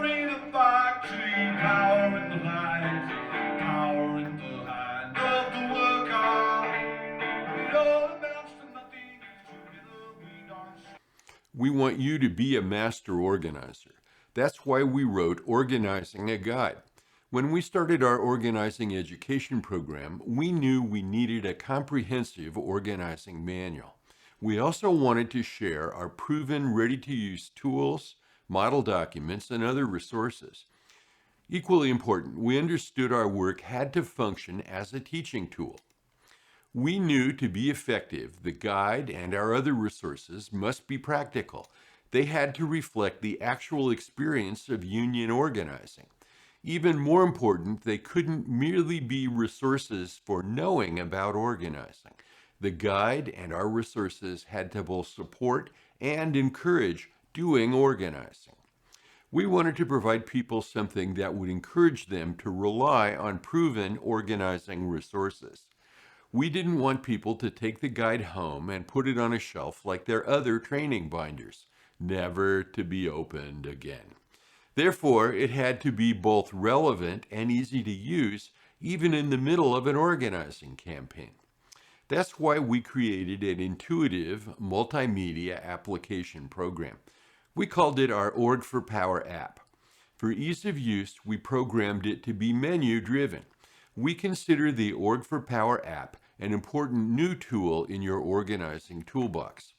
Power in the factory, power in the lines, power in the hand of the worker. It all amounts to nothing if together we don't. We want you to be a master organizer. That's why we wrote Organizing a Guide. When we started our organizing education program, we knew we needed a comprehensive organizing manual. We also wanted to share our proven, ready-to-use tools, model documents, and other resources. Equally important, we understood our work had to function as a teaching tool. We knew to be effective, the guide and our other resources must be practical. They had to reflect the actual experience of union organizing. Even more important, they couldn't merely be resources for knowing about organizing. The guide and our resources had to both support and encourage doing organizing. We wanted to provide people something that would encourage them to rely on proven organizing resources. We didn't want people to take the guide home and put it on a shelf like their other training binders, never to be opened again. Therefore, it had to be both relevant and easy to use, even in the middle of an organizing campaign. That's why we created an intuitive multimedia application program. We called it our Org for Power app. For ease of use, we programmed it to be menu-driven. We consider the Org for Power app an important new tool in your organizing toolbox.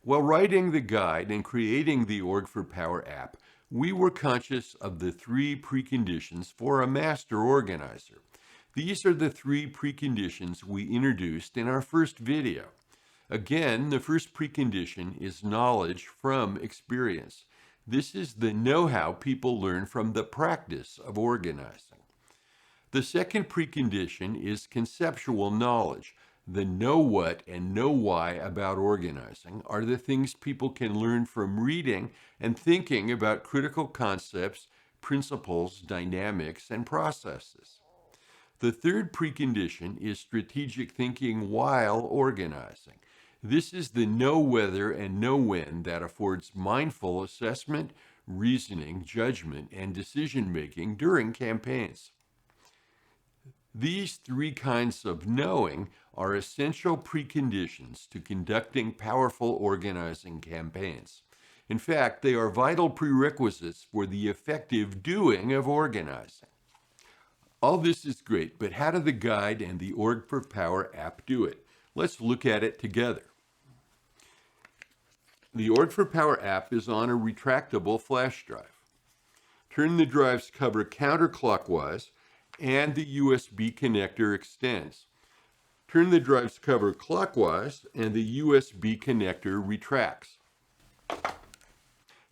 While writing the guide and creating the Org for Power app, we were conscious of the three preconditions for a master organizer. These are the three preconditions we introduced in our first video. Again, the first precondition is knowledge from experience. This is the know-how people learn from the practice of organizing. The second precondition is conceptual knowledge. The know what and know why about organizing are the things people can learn from reading and thinking about critical concepts, principles, dynamics, and processes. The third precondition is strategic thinking while organizing. This is the know whether and know when that affords mindful assessment, reasoning, judgment, and decision making during campaigns. These three kinds of knowing are essential preconditions to conducting powerful organizing campaigns. In fact, they are vital prerequisites for the effective doing of organizing. All this is great, but how do the guide and the Org for Power app do it? Let's look at it together. The Org for Power app is on a retractable flash drive. Turn the drive's cover counterclockwise and the USB connector extends. Turn the drive's cover clockwise and the USB connector retracts.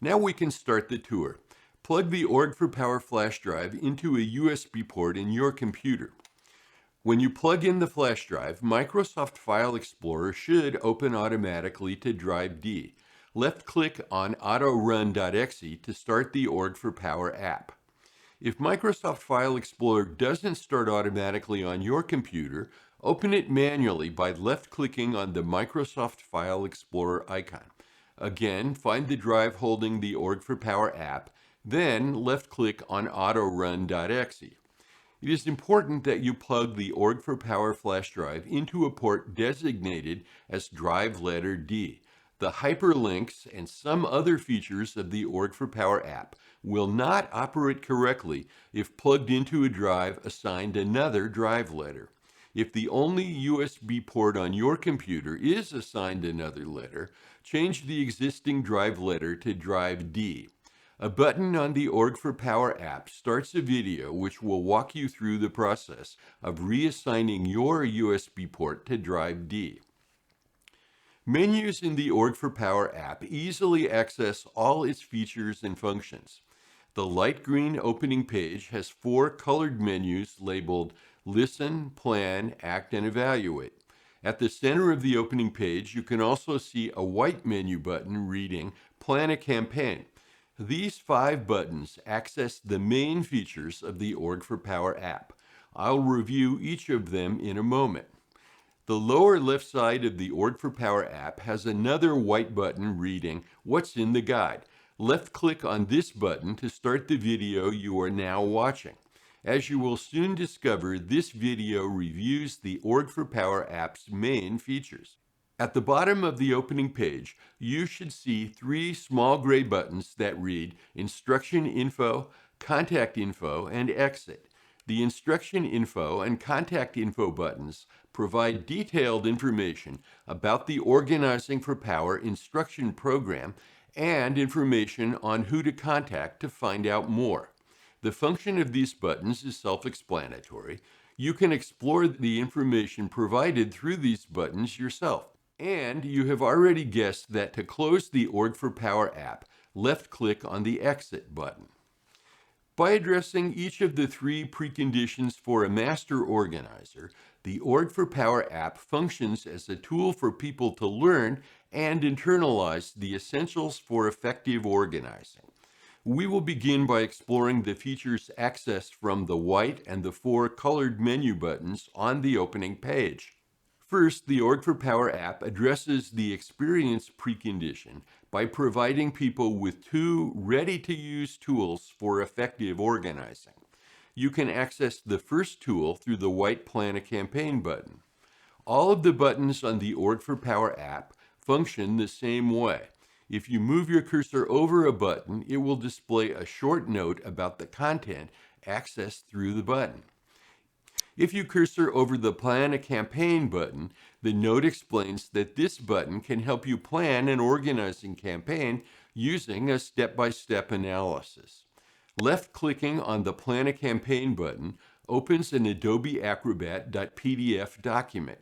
Now we can start the tour. Plug the Org for Power flash drive into a USB port in your computer. When you plug in the flash drive, Microsoft File Explorer should open automatically to drive D. Left-click on autorun.exe to start the Org for Power app. If Microsoft File Explorer doesn't start automatically on your computer, open it manually by left-clicking on the Microsoft File Explorer icon. Again, find the drive holding the Org for Power app, then left-click on autorun.exe. It is important that you plug the Org for Power flash drive into a port designated as drive letter D. The hyperlinks and some other features of the Org for Power app will not operate correctly if plugged into a drive assigned another drive letter. If the only USB port on your computer is assigned another letter, change the existing drive letter to drive D. A button on the Org for Power app starts a video which will walk you through the process of reassigning your USB port to drive D. Menus in the Org for Power app easily access all its features and functions. The light green opening page has 4 colored menus labeled Listen, Plan, Act, and Evaluate. At the center of the opening page, you can also see a white menu button reading Plan a Campaign. These 5 buttons access the main features of the Org for Power app. I'll review each of them in a moment. The lower left side of the Org for Power app has another white button reading What's in the Guide. Left-click on this button to start the video you are now watching. As you will soon discover, this video reviews the org4Power app's main features. At the bottom of the opening page, you should see three small gray buttons that read Instruction Info, Contact Info, and Exit. The Instruction Info and Contact Info buttons provide detailed information about the Organizing4Power instruction program and information on who to contact to find out more. The function of these buttons is self-explanatory. You can explore the information provided through these buttons yourself. And you have already guessed that to close the org4Power app, left-click on the Exit button. By addressing each of the three preconditions for a master organizer, the org4Power app functions as a tool for people to learn and internalize the essentials for effective organizing. We will begin by exploring the features accessed from the white and the four colored menu buttons on the opening page. First, the org4Power app addresses the experience precondition by providing people with two ready-to-use tools for effective organizing. You can access the first tool through the white Plan a Campaign button. All of the buttons on the org4Power app function the same way. If you move your cursor over a button, it will display a short note about the content accessed through the button. If you cursor over the Plan a Campaign button, the note explains that this button can help you plan an organizing campaign using a step-by-step analysis. Left-clicking on the Plan a Campaign button opens an Adobe Acrobat.pdf document.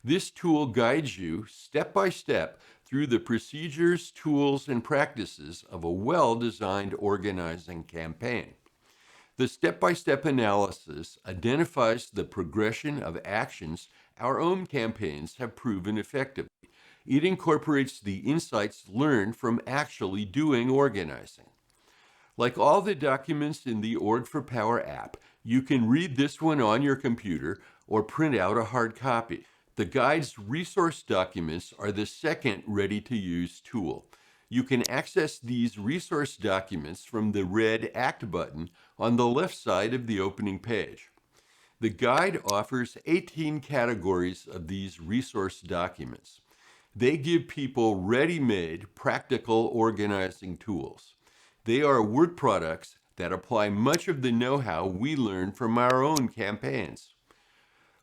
This tool guides you step-by-step through the procedures, tools, and practices of a well-designed organizing campaign. The step-by-step analysis identifies the progression of actions our own campaigns have proven effective. It incorporates the insights learned from actually doing organizing. Like all the documents in the org4Power app, you can read this one on your computer or print out a hard copy. The guide's resource documents are the second ready-to-use tool. You can access these resource documents from the red Act button on the left side of the opening page. The guide offers 18 categories of these resource documents. They give people ready-made, practical organizing tools. They are work products that apply much of the know-how we learn from our own campaigns.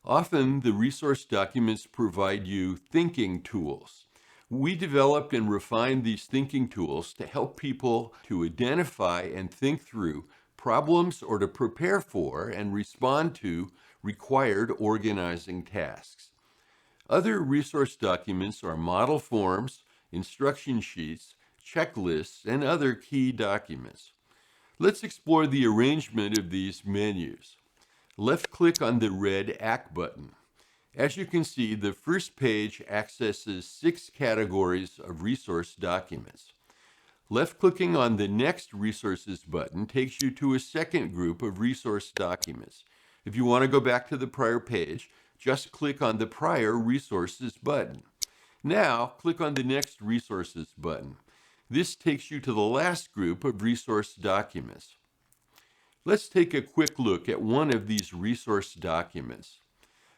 Often, the resource documents provide you thinking tools. We developed and refined these thinking tools to help people to identify and think through problems or to prepare for and respond to required organizing tasks. Other resource documents are model forms, instruction sheets, checklists, and other key documents. Let's explore the arrangement of these menus. Left-click on the red Act button. As you can see, the first page accesses 6 categories of resource documents. Left-clicking on the Next Resources button takes you to a second group of resource documents. If you want to go back to the prior page, just click on the prior Resources button. Now, click on the Next Resources button. This takes you to the last group of resource documents. Let's take a quick look at one of these resource documents.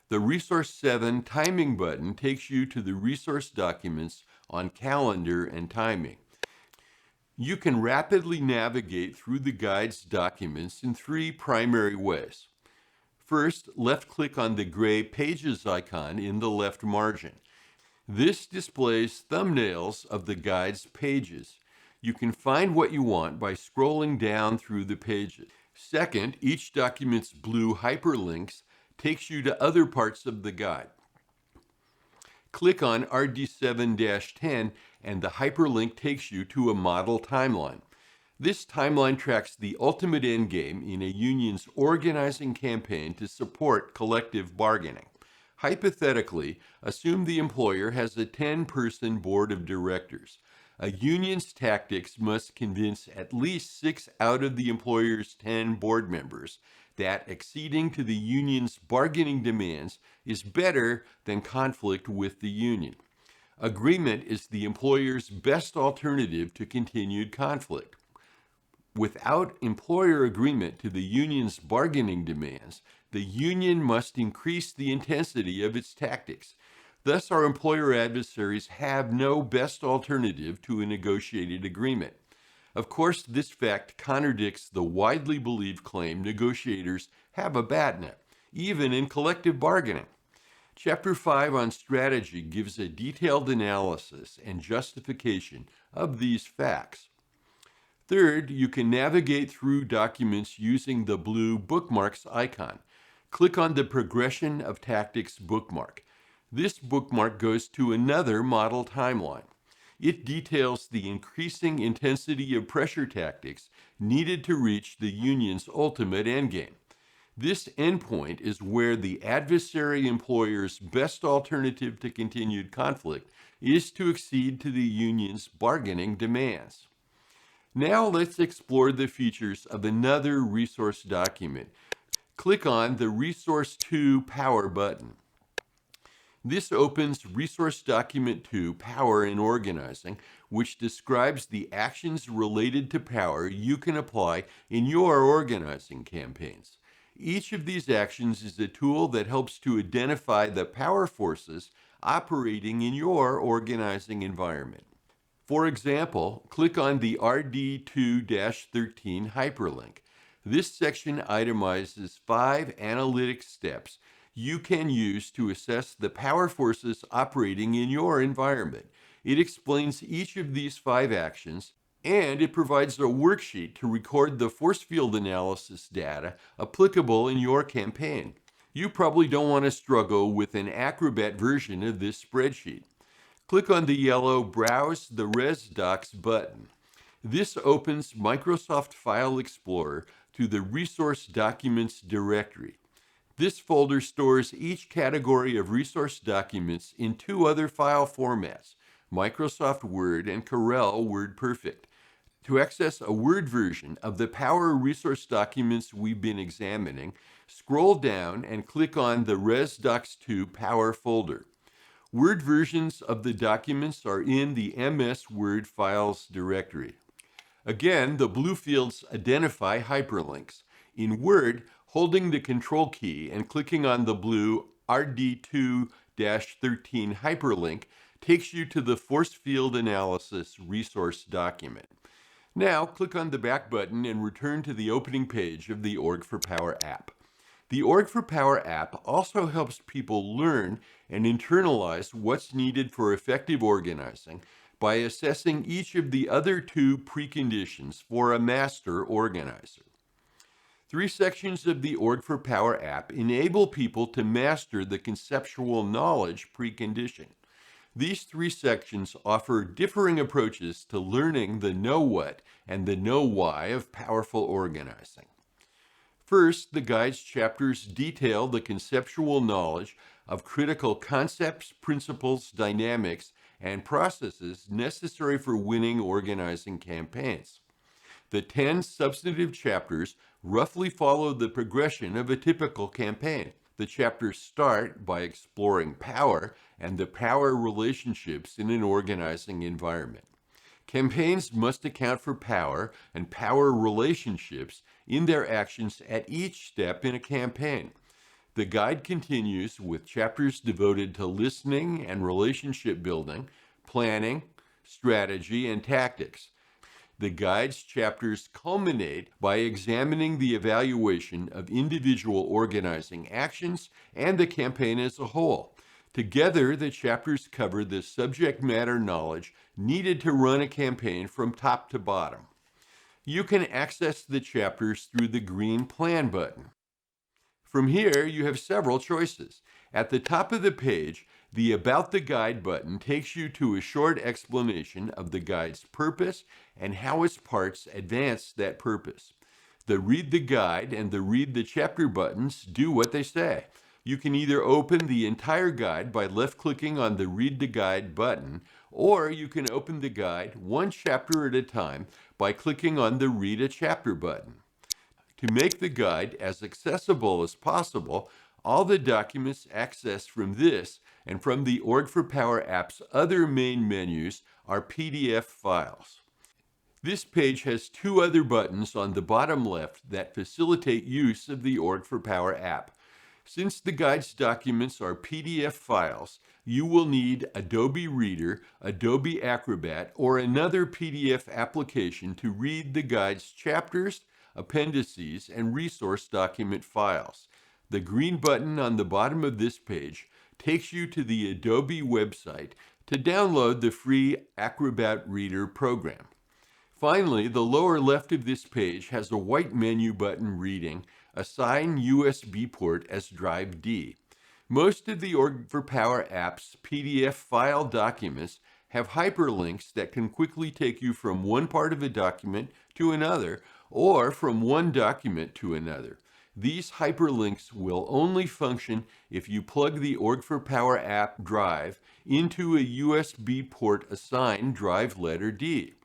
The Resource 7 Timing button takes you to the resource documents on calendar and timing. You can rapidly navigate through the guide's documents in 3 primary ways. First, left-click on the gray Pages icon in the left margin. This displays thumbnails of the guide's pages. You can find what you want by scrolling down through the pages. Second, each document's blue hyperlinks takes you to other parts of the guide. Click on RD7-10 and the hyperlink takes you to a model timeline. This timeline tracks the ultimate endgame in a union's organizing campaign to support collective bargaining. Hypothetically, assume the employer has a 10-person board of directors. A union's tactics must convince at least 6 out of the employer's 10 board members that acceding to the union's bargaining demands is better than conflict with the union. Agreement is the employer's best alternative to continued conflict. Without employer agreement to the union's bargaining demands, the union must increase the intensity of its tactics. Thus, our employer adversaries have no best alternative to a negotiated agreement. Of course, this fact contradicts the widely believed claim negotiators have a BATNA, even in collective bargaining. Chapter 5 on strategy gives a detailed analysis and justification of these facts. Third, you can navigate through documents using the blue bookmarks icon. Click on the Progression of Tactics bookmark. This bookmark goes to another model timeline. It details the increasing intensity of pressure tactics needed to reach the union's ultimate endgame. This endpoint is where the adversary employer's best alternative to continued conflict is to accede to the union's bargaining demands. Now let's explore the features of another resource document. Click on the Resource 2 Power button. This opens Resource Document 2 Power in Organizing, which describes the actions related to power you can apply in your organizing campaigns. Each of these actions is a tool that helps to identify the power forces operating in your organizing environment. For example, click on the RD2-13 hyperlink. This section itemizes 5 analytic steps you can use to assess the power forces operating in your environment. It explains each of these 5 actions, and it provides a worksheet to record the force field analysis data applicable in your campaign. You probably don't want to struggle with an Acrobat version of this spreadsheet. Click on the yellow Browse the Res Docs button. This opens Microsoft File Explorer to the Resource Documents directory. This folder stores each category of resource documents in 2 other file formats, Microsoft Word and Corel WordPerfect. To access a Word version of the Power resource documents we've been examining, scroll down and click on the Res Docs 2 Power folder. Word versions of the documents are in the MS Word Files directory. Again, the blue fields identify hyperlinks. In Word, holding the Control key and clicking on the blue RD2-13 hyperlink takes you to the Force Field Analysis resource document. Now, click on the back button and return to the opening page of the Org for Power app. The Org for Power app also helps people learn and internalize what's needed for effective organizing by assessing each of the other 2 preconditions for a master organizer. 3 sections of the Org for Power app enable people to master the conceptual knowledge precondition. These 3 sections offer differing approaches to learning the know what and the know why of powerful organizing. First, the guide's chapters detail the conceptual knowledge of critical concepts, principles, dynamics, and processes necessary for winning organizing campaigns. The 10 substantive chapters roughly follow the progression of a typical campaign. The chapters start by exploring power and the power relationships in an organizing environment. Campaigns must account for power and power relationships in their actions at each step in a campaign. The guide continues with chapters devoted to listening and relationship building, planning, strategy, and tactics. The guide's chapters culminate by examining the evaluation of individual organizing actions and the campaign as a whole. Together, the chapters cover the subject matter knowledge needed to run a campaign from top to bottom. You can access the chapters through the green Plan button. From here, you have several choices. At the top of the page, the About the Guide button takes you to a short explanation of the guide's purpose and how its parts advance that purpose. The Read the Guide and the Read the Chapter buttons do what they say. You can either open the entire guide by left-clicking on the Read the Guide button, or you can open the guide 1 chapter at a time by clicking on the Read a Chapter button. To make the guide as accessible as possible, all the documents accessed from this and from the Org for Power app's other main menus are PDF files. This page has two other buttons on the bottom left that facilitate use of the Org for Power app. Since the guide's documents are PDF files, you will need Adobe Reader, Adobe Acrobat, or another PDF application to read the guide's chapters, appendices, and resource document files. The green button on the bottom of this page takes you to the Adobe website to download the free Acrobat Reader program. Finally, the lower left of this page has a white menu button reading Assign USB port as Drive D. Most of the Org for Power app's PDF file documents have hyperlinks that can quickly take you from one part of a document to another, or from one document to another. These hyperlinks will only function if you plug the Org for Power app drive into a USB port assigned drive letter D.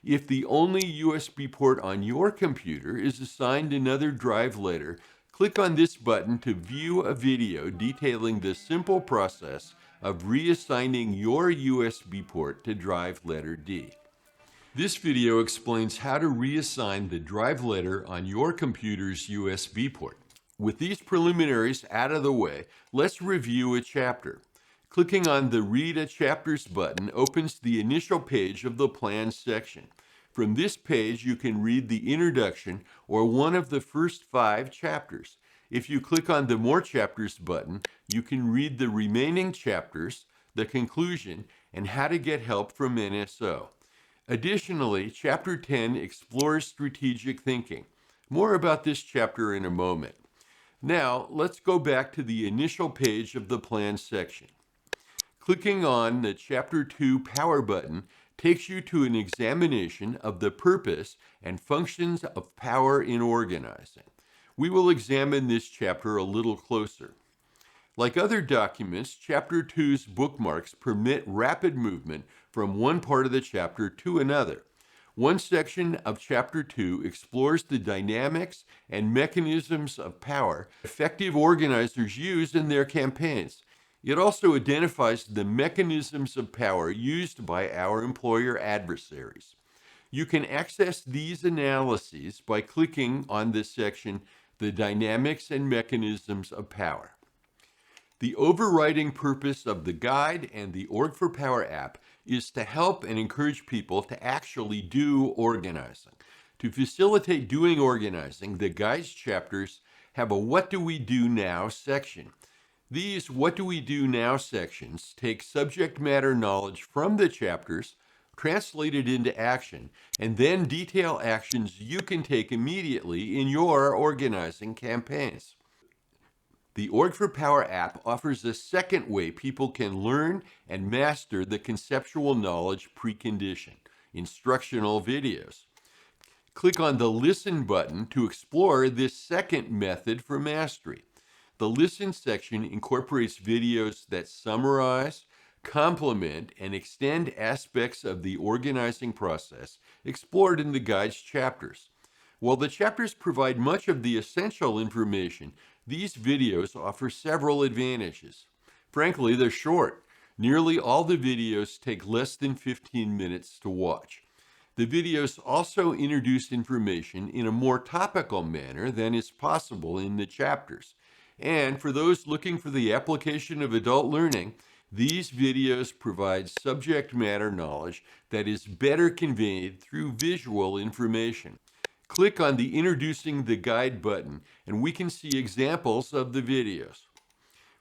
If the only USB port on your computer is assigned another drive letter, click on this button to view a video detailing the simple process of reassigning your USB port to drive letter D. This video explains how to reassign the drive letter on your computer's USB port. With these preliminaries out of the way, let's review a chapter. Clicking on the Read a Chapters button opens the initial page of the Plans section. From this page, you can read the introduction or one of the first 5 chapters. If you click on the More Chapters button, you can read the remaining chapters, the conclusion, and how to get help from NSO. Additionally, Chapter 10 explores strategic thinking. More about this chapter in a moment. Now, let's go back to the initial page of the Plans section. Clicking on the Chapter 2 Power button takes you to an examination of the purpose and functions of power in organizing. We will examine this chapter a little closer. Like other documents, Chapter 2's bookmarks permit rapid movement from one part of the chapter to another. One section of Chapter 2 explores the dynamics and mechanisms of power effective organizers use in their campaigns. It also identifies the mechanisms of power used by our employer adversaries. You can access these analyses by clicking on this section, The Dynamics and Mechanisms of Power. The overriding purpose of the guide and the Org for Power app is to help and encourage people to actually do organizing. To facilitate doing organizing, the guide's chapters have a What Do We Do Now section. These What Do We Do Now sections take subject matter knowledge from the chapters, translate it into action, and then detail actions you can take immediately in your organizing campaigns. The Org for Power app offers a second way people can learn and master the conceptual knowledge precondition, instructional videos. Click on the Listen button to explore this second method for mastery. The Listen section incorporates videos that summarize, complement, and extend aspects of the organizing process explored in the guide's chapters. While the chapters provide much of the essential information, these videos offer several advantages. Frankly, they're short. Nearly all the videos take less than 15 minutes to watch. The videos also introduce information in a more topical manner than is possible in the chapters. And for those looking for the application of adult learning, these videos provide subject matter knowledge that is better conveyed through visual information. Click on the Introducing the Guide button, and we can see examples of the videos.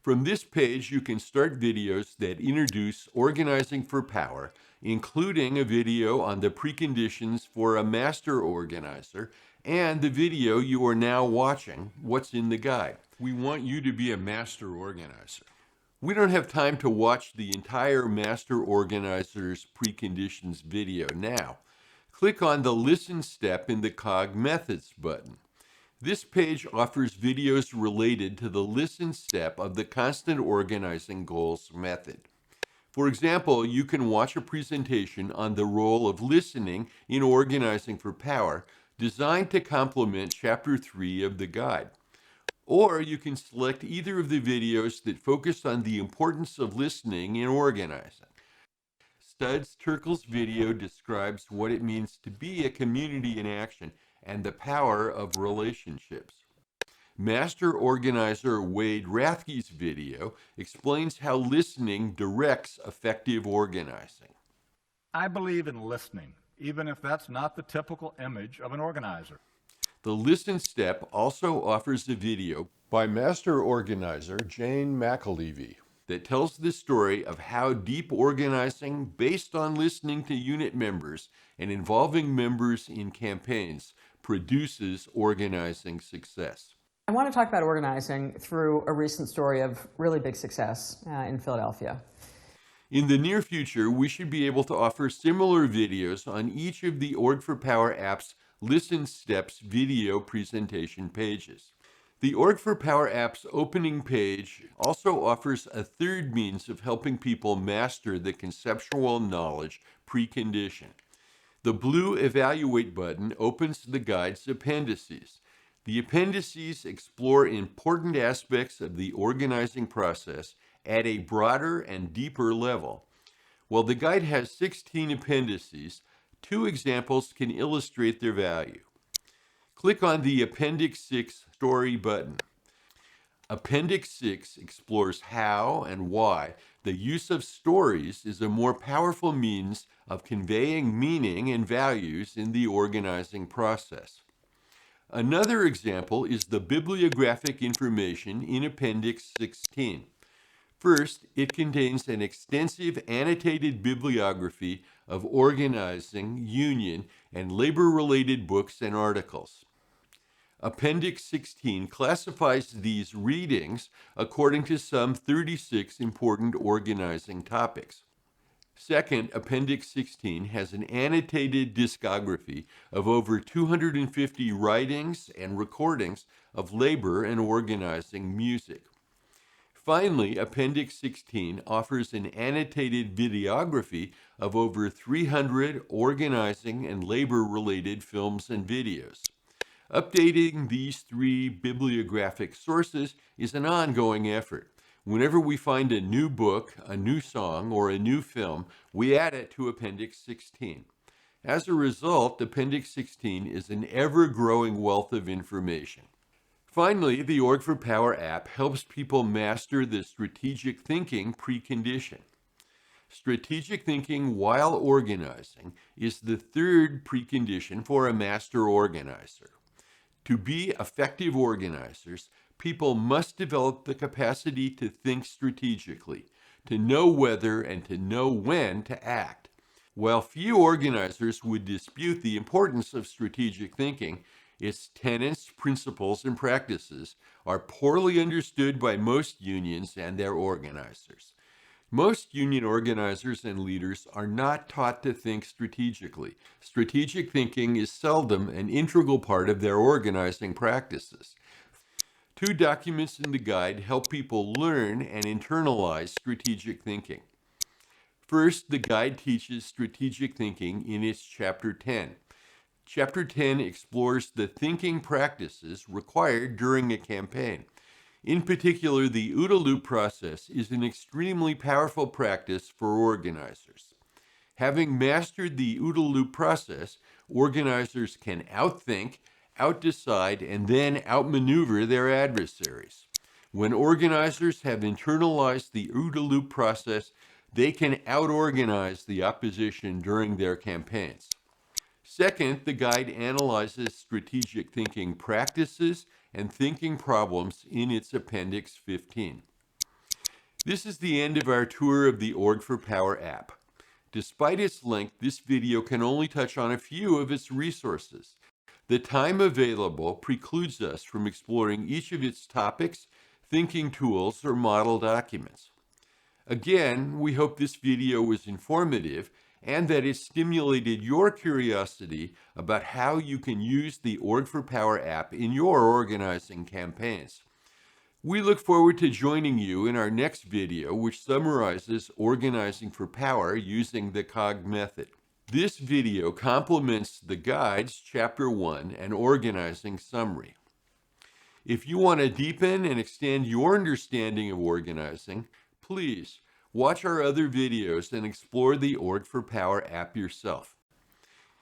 From this page, you can start videos that introduce organizing for power, including a video on the preconditions for a master organizer, and the video you are now watching, What's in the Guide. We want you to be a master organizer. We don't have time to watch the entire master organizer's preconditions video now. Click on the Listen step in the Cog Methods button. This page offers videos related to the listen step of the constant organizing goals method. For example, you can watch a presentation on the role of listening in organizing for power designed to complement Chapter 3 of the guide. Or you can select either of the videos that focus on the importance of listening in organizing. Studs Terkel's video describes what it means to be a community in action and the power of relationships. Master organizer Wade Rathke's video explains how listening directs effective organizing. I believe in listening, even if that's not the typical image of an organizer. The Listen Step also offers a video by master organizer Jane McAlevey that tells the story of how deep organizing based on listening to unit members and involving members in campaigns produces organizing success. I want to talk about organizing through a recent story of really big success in Philadelphia. In the near future, we should be able to offer similar videos on each of the Org for Power app's Listen Steps video presentation pages. The Org for Power app's opening page also offers a third means of helping people master the conceptual knowledge precondition. The blue Evaluate button opens the guide's appendices. The appendices explore important aspects of the organizing process at a broader and deeper level. While the guide has 16 appendices, 2 examples can illustrate their value. Click on the Appendix 6 Story button. Appendix 6 explores how and why the use of stories is a more powerful means of conveying meaning and values in the organizing process. Another example is the bibliographic information in Appendix 16. First, it contains an extensive annotated bibliography of organizing, union, and labor-related books and articles. Appendix 16 classifies these readings according to some 36 important organizing topics. Second, Appendix 16 has an annotated discography of over 250 writings and recordings of labor and organizing music. Finally, Appendix 16 offers an annotated videography of over 300 organizing and labor-related films and videos. Updating these 3 bibliographic sources is an ongoing effort. Whenever we find a new book, a new song, or a new film, we add it to Appendix 16. As a result, Appendix 16 is an ever-growing wealth of information. Finally, the Org for Power app helps people master the strategic thinking precondition. Strategic thinking while organizing is the third precondition for a master organizer. To be effective organizers, people must develop the capacity to think strategically, to know whether and to know when to act. While few organizers would dispute the importance of strategic thinking, its tenets, principles, and practices are poorly understood by most unions and their organizers. Most union organizers and leaders are not taught to think strategically. Strategic thinking is seldom an integral part of their organizing practices. 2 documents in the guide help people learn and internalize strategic thinking. First, the guide teaches strategic thinking in its Chapter 10. Chapter 10 explores the thinking practices required during a campaign. In particular, the OODA loop process is an extremely powerful practice for organizers. Having mastered the OODA loop process, organizers can outthink, outdecide, and then outmaneuver their adversaries. When organizers have internalized the OODA loop process, they can outorganize the opposition during their campaigns. Second, the guide analyzes strategic thinking practices and thinking problems in its Appendix 15. This is the end of our tour of the Org for Power app. Despite its length, this video can only touch on a few of its resources. The time available precludes us from exploring each of its topics, thinking tools, or model documents. Again, we hope this video was informative and that it stimulated your curiosity about how you can use the Org for Power app in your organizing campaigns. We look forward to joining you in our next video, which summarizes organizing for power using the COG method. This video complements the guide's Chapter 1 and organizing summary. If you want to deepen and extend your understanding of organizing, please watch our other videos and explore the Org for Power app yourself.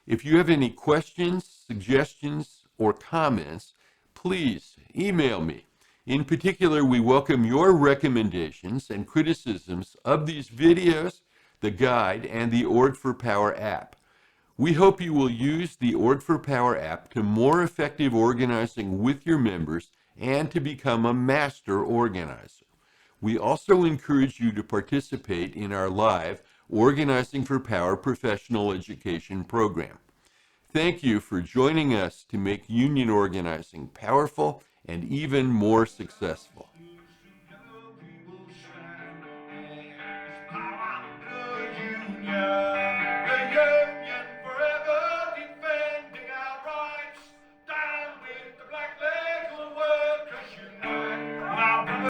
If you have any questions, suggestions, or comments, please email me. In particular, we welcome your recommendations and criticisms of these videos, the guide, and the Org for Power app. We hope you will use the Org for Power app to more effective organizing with your members and to become a master organizer. We also encourage you to participate in our live Organizing for Power professional education program. Thank you for joining us to make union organizing powerful and even more successful.